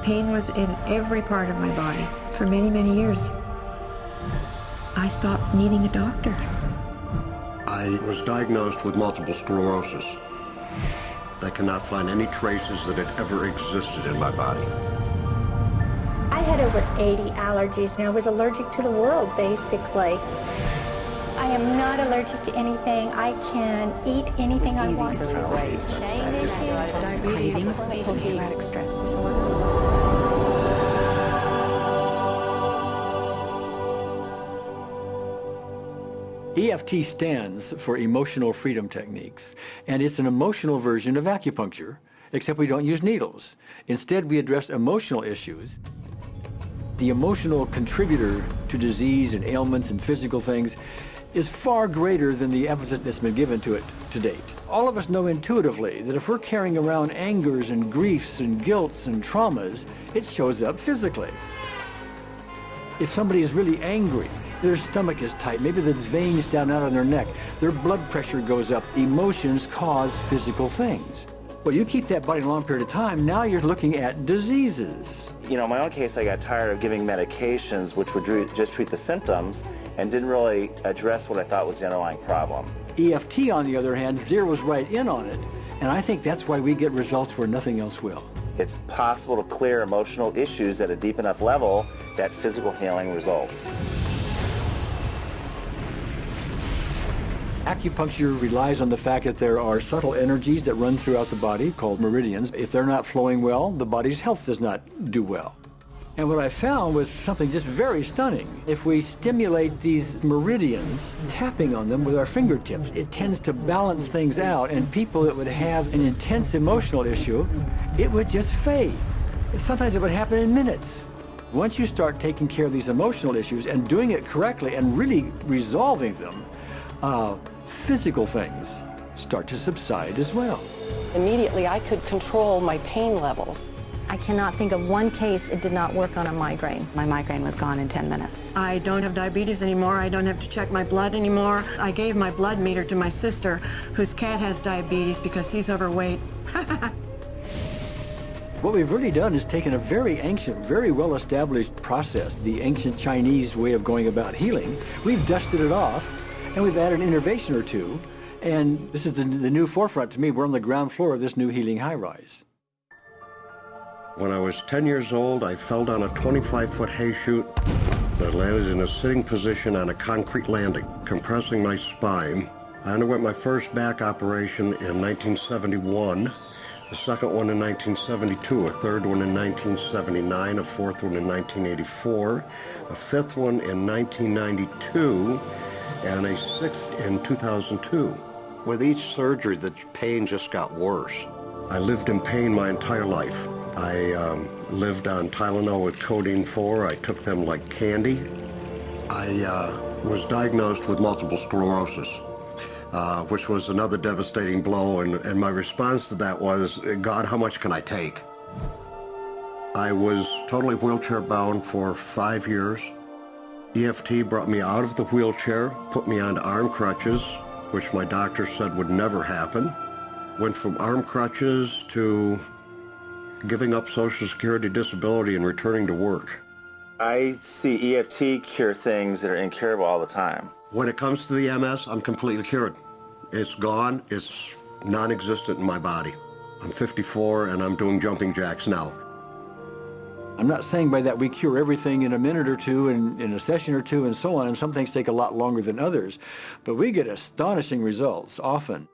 pain was in every part of my body for many, many years. I stopped needing a doctor. I was diagnosed with multiple sclerosis. They cannot find any traces that it ever existed in my body. I had over 80 allergies and I was allergic to the world, basically. I am not allergic to anything. I can eat anything I want to. Shame issues, Diabetes, post-traumatic stress disorder. EFT stands for Emotional Freedom Techniques, and it's an emotional version of acupuncture, except we don't use needles. Instead, we address emotional issues. The emotional contributor to disease and ailments and physical things is far greater than the emphasis that's been given to it to date. All of us know intuitively that if we're carrying around angers and griefs and guilts and traumas, it shows up physically. If somebody is really angry, their stomach is tight, maybe the veins down out on their neck, their blood pressure goes up. Emotions cause physical things. Well, you keep that body a long period of time, now you're looking at diseases. You know, in my own case, I got tired of giving medications which would just treat the symptoms and didn't really address what I thought was the underlying problem. EFT, on the other hand, zeroes right in on it, and I think that's why we get results where nothing else will. It's possible to clear emotional issues at a deep enough level that physical healing results. Acupuncture relies on the fact that there are subtle energies that run throughout the body called meridians. If they're not flowing well, the body's health does not do well. And what I found was something just very stunning. If we stimulate these meridians, tapping on them with our fingertips, it tends to balance things out, and people that would have an intense emotional issue, it would just fade. Sometimes it would happen in minutes. Once you start taking care of these emotional issues and doing it correctly and really resolving them, physical things start to subside as well. Immediately, I could control my pain levels. I cannot think of one case it did not work on a migraine. My migraine was gone in 10 minutes. I don't have diabetes anymore. I don't have to check my blood anymore. I gave my blood meter to my sister, whose cat has diabetes because he's overweight. What we've really done is taken a very ancient, very well-established process, the ancient Chinese way of going about healing. We've dusted it off, and we've added an innovation or two, and this is the new forefront to me. We're on the ground floor of this new healing high-rise. When I was 10 years old, I fell down a 25-foot hay chute that landed in a sitting position on a concrete landing, compressing my spine. I underwent my first back operation in 1971, the second one in 1972, a third one in 1979, a fourth one in 1984, a fifth one in 1992, and a sixth in 2002. With each surgery, the pain just got worse. I lived in pain my entire life. I lived on Tylenol with codeine 4. I took them like candy. I was diagnosed with multiple sclerosis, which was another devastating blow, and my response to that was, God, how much can I take? I was totally wheelchair bound for 5 years. EFT brought me out of the wheelchair, put me on arm crutches, which my doctor said would never happen. Went from arm crutches to giving up Social Security disability and returning to work. I see EFT cure things that are incurable all the time. When it comes to the MS, I'm completely cured. It's gone. It's non-existent in my body. I'm 54 and I'm doing jumping jacks now. I'm not saying by that we cure everything in a minute or two, and in a session or two, and so on, and some things take a lot longer than others, but we get astonishing results often.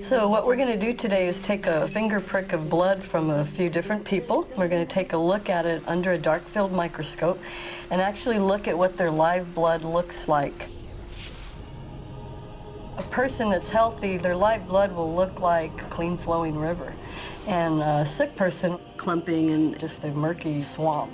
So what we're going to do today is take a finger prick of blood from a few different people. We're going to take a look at it under a dark field microscope and actually look at what their live blood looks like. A person that's healthy, their live blood will look like a clean flowing river, and a sick person clumping in just a murky swamp.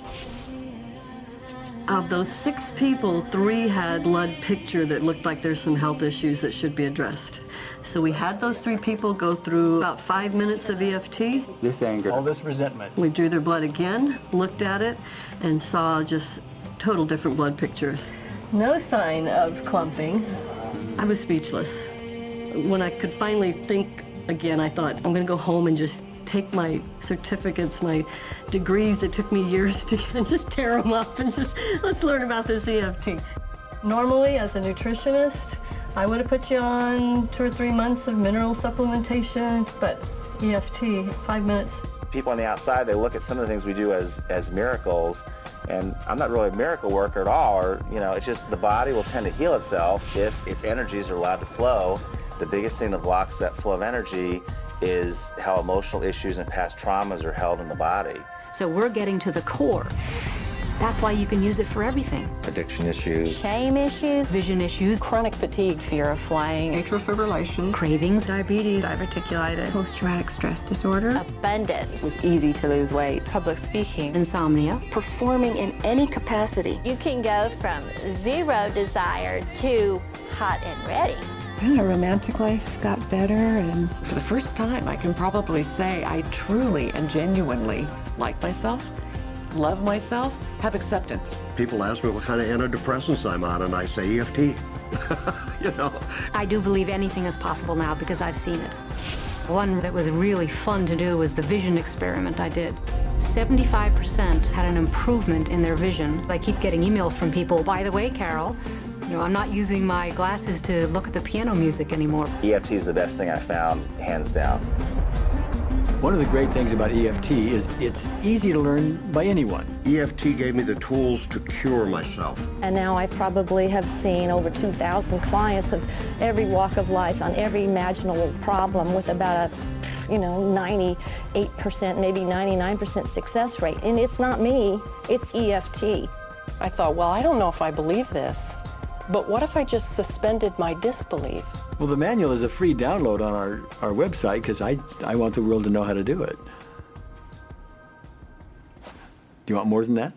Of those 6 people, 3 had blood picture that looked like there's some health issues that should be addressed. So we had those 3 people go through about 5 minutes of EFT. This anger. All this resentment. We drew their blood again, looked at it, and saw just total different blood pictures. No sign of clumping. I was speechless. When I could finally think again, I thought, I'm going to go home and just take my certificates, my degrees that took me years to get, and just tear them up and just, let's learn about this EFT. Normally, as a nutritionist, I would have put you on 2 or 3 months of mineral supplementation, but EFT, 5 minutes. People on the outside, they look at some of the things we do as miracles, and I'm not really a miracle worker at all, or, you know, it's just the body will tend to heal itself if its energies are allowed to flow. The biggest thing that blocks that flow of energy is how emotional issues and past traumas are held in the body. So we're getting to the core. That's why you can use it for everything. Addiction issues. Shame issues. Vision issues. Chronic fatigue. Fear of flying. Atrial fibrillation. Cravings. Diabetes. Diverticulitis. Post-traumatic stress disorder. Abundance. It was easy to lose weight. Public speaking. Insomnia. Performing in any capacity. You can go from zero desire to hot and ready. And our romantic life got better, and for the first time I can probably say I truly and genuinely like myself, love myself, have acceptance. People ask me what kind of antidepressants I'm on, and I say EFT. You know. I do believe anything is possible now because I've seen it. One that was really fun to do was the vision experiment I did. 75% had an improvement in their vision. I keep getting emails from people, by the way, Carol, you know, I'm not using my glasses to look at the piano music anymore. EFT is the best thing I found, hands down. One of the great things about EFT is it's easy to learn by anyone. EFT gave me the tools to cure myself. And now I probably have seen over 2,000 clients of every walk of life on every imaginable problem with about a, 98%, maybe 99% success rate. And it's not me, it's EFT. I thought, well, I don't know if I believe this, but what if I just suspended my disbelief? Well, the manual is a free download on our website because I want the world to know how to do it. Do you want more than that?